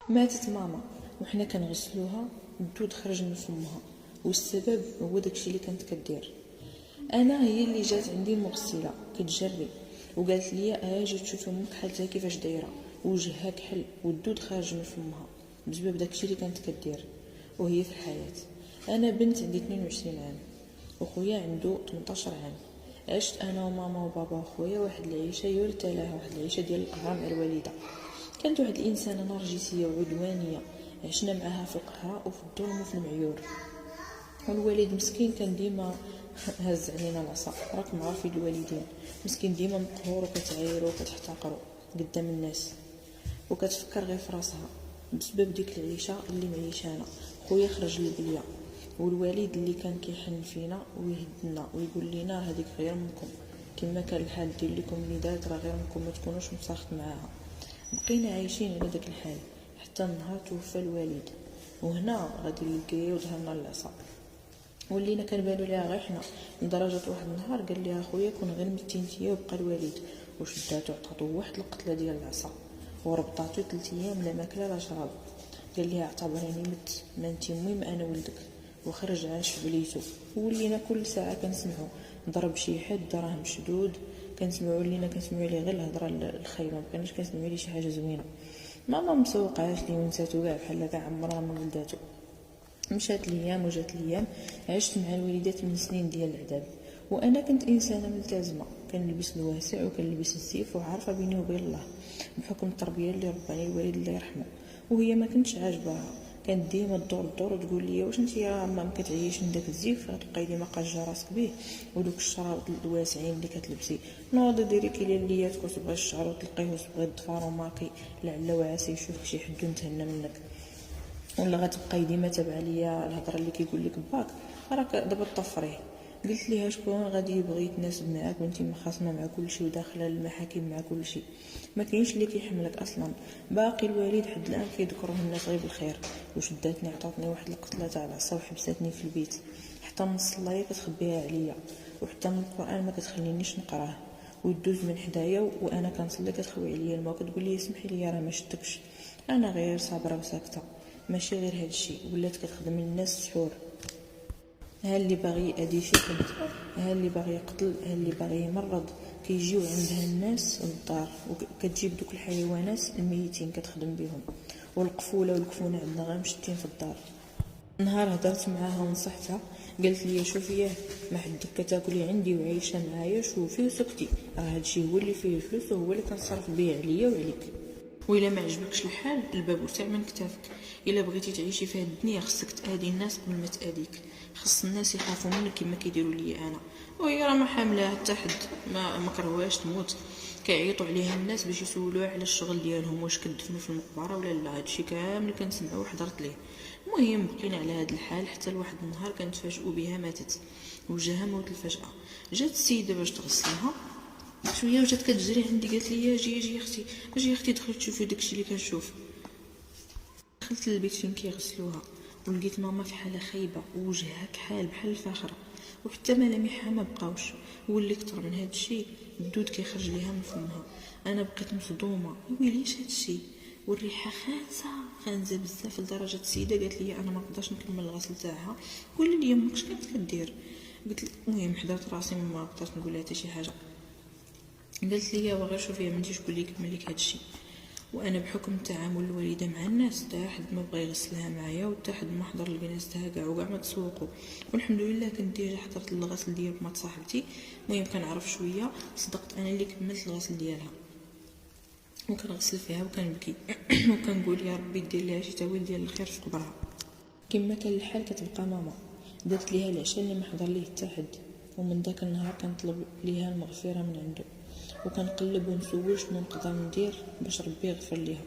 ماتت ماما وحنا كنغسلوها، الدود خرج من فمها، والسبب هو داكشي اللي كانت كدير. انا هي اللي جات عندي المغسله كتجري وقالت لي اجي تشوف امك حالتها كيفاش دايره، وجهها كحل والدود خارج من فمها بسبب داكشي اللي كانت كدير وهي في الحياه. انا بنت عندي 22 عام وخويا عنده 18 عام. عشت انا وماما وبابا وخويا واحد العيشه يرتلاها، واحد العيشه ديال القهر مع الوالده. كانت واحد الانسانه نرجسيه وعدوانيه، عشنا معاها في القهر وفي الظلم وفي المعيور. والوالد مسكين كان ديما هز علينا العصا. راكم عارفين الوالدين، مسكين ديما مقهور وكتعايرو وكتحتقرو قدام الناس وكتفكر غير في راسها. بسبب ديك العيشه اللي معيشانا خويا خرج للبليه، والوالد اللي كان كيحن فينا ويهدنا ويقول لنا هذيك غير امكم، كما كان الحال دير لكم اللي دارت راه غير امكم، ما تكونوش مساخط معاها. بقينا عايشين على داك الحال حتى النهار توفى الوالد. وهنا غادي للكري وظهرنا العصا، ولينا كنبانو ليها غير حنا، لدرجه واحد النهار قال ليها خويا كون غير متينتيه وبقى الوالد، وشداتو عطاتو واحد القتله ديال العصا وربطاتو 3 ايام لا ماكله لا شراب. قال ليها اعتبريني مت، ما انتي المهم انا ولدك، وخرج عاش في بليتو. ولينا كل ساعه كنسمعو ضرب شي حد، دراهم شدود، كنسمعوا ليه غير الهضره الخايبه، ما كناش كنسمعوا ليه شي حاجه زوينه. ماما مسوقاش لي ونساتو كاع بحال كاع عمرها من ولداتو. مشات الايام وجات الايام، عشت مع الوالده 8 سنين ديال العذاب. وانا كنت انسانه ملتزمه، كنلبس الواسع وكنلبس السيف وعارفه بيني وبين الله بحكم التربيه اللي رباني الوالد الله يرحمه. وهي ما كنتش عاجباها، كانت ديما تدور وتقول لي واش انت يا ماما كتعيشي من داك الزيف غتبقاي ديما قاجه راسك به ودوك الشراوط الواسعين اللي كتلبسي، نوضي ديري كيلالياتك وتبغي الشعر وتلقيه وتبغي الضفار وماكي لعل وعسى يشوفك شي حد ونتهنى منك. ولا غتبقاي ديما تابعه ليا الهضره اللي كيقول لك باك راك دابا طفريه. قلت ليها شكون غادي يبغي يتناسب معاك وانتي مخاصمه مع كلشي وداخله المحاكم مع كلشي، ما كاينش اللي كيحملك اصلا. باقي الوالد حد الان كيذكروه الناس غير بالخير. وشداتني عطاتني واحد القتله تاع العصا وحبستني في البيت، حتى من الصلايه كتخبيها عليا، وحتى من القران ما كتخلينيش نقراه، ويدوز من حدايا وانا كنصلي كتخوي عليا الماء وكتقول لي سمحي لي راه ما شدكش. انا غير صابره وساكته. ماشي غير هادشي، ولات كتخدم الناس سحور، ها اللي باغي يأذي شي حد، ها اللي باغي يقتل، ها اللي باغي يمرض، كيجيو عندها الناس للدار وكتجيب دوك الحيوانات الميتين كتخدم بهم. والقفوله والكفونه عندنا غير مشتين في الدار. نهار هضرت معاها ونصحتها، قالت لي شوفي ما حدك كتاكلي عندي وعايشه معايا، شوفي وسكتي، راه هادشي هو اللي فيه الفلوس وهو اللي كنصرف بيه عليا وعليك. وإلا ما عجبكش الحال الباب وسع من كتافك. الا بغيتي تعيشي في هاد الدنيا خصك تاذي الناس قبل ما تاذيك، خص الناس يخافوا منك كما كيديروا لي انا. وهي راه ما حامله حتى حد، ما كرهواش تموت. كيعيطوا عليها الناس باش يسولوها على الشغل ديالهم، واش كدفنوا في المقبره ولا لا. هادشي كامل كنسمعوا وحضرت ليه. المهم بقينا على هاد الحال حتى لواحد النهار كنتفاجئوا بها ماتت، وجاها موت الفجأة. جات السيده باش تغسلها شويه وجات كتجري عندي، قالت لي يا اختي اجي اختي دخلي تشوفي داكشي اللي كنشوف. دخلت للبيت فين كيغسلوها ولقيت ماما في حاله خايبه ووجهها كحال بحال الفاخره، وحتى ملامحها ما بقاوش. واللي كثر من هذا الشيء الدود كيخرج ليها من فمها. انا بقيت مصدومه، ويليش هذا الشيء، والريحه خانزه بزاف لدرجه السيده قالت لي انا ما نقدرش نكمل الغسل تاعها. قولي لي امك اش كانت كدير؟ قلت لك المهم حضرت راسي ما قدرت نقول لها حتى شي حاجه. قالت لي غير شوفي بنتي شكون اللي كمل لك هادشي. وانا بحكم تعامل الوالده مع الناس حتى حد ما بغى يغسلها معايا، وحتى حد ما حضر الجنازه تاعها كاع وكاع ما تسوقوا. والحمد لله كنت ديجا حضرت الغسل ديال بنات صاحبتي. المهم كنعرف شويه، صدقت انا اللي كملت الغسل ديالها وكنغسل فيها وكنبكي وكنقول يا ربي دير ليها شي تاويل ديال الخير في قبرها. كما كان الحال كتبقى ماما درت ليها العشاء اللي ما حضر ليه حتى حد، ومن داك النهار كنطلب ليها المغفره من عنده، وكنقلب ونسول شنو نقدر ندير باش ربي يغفر ليها.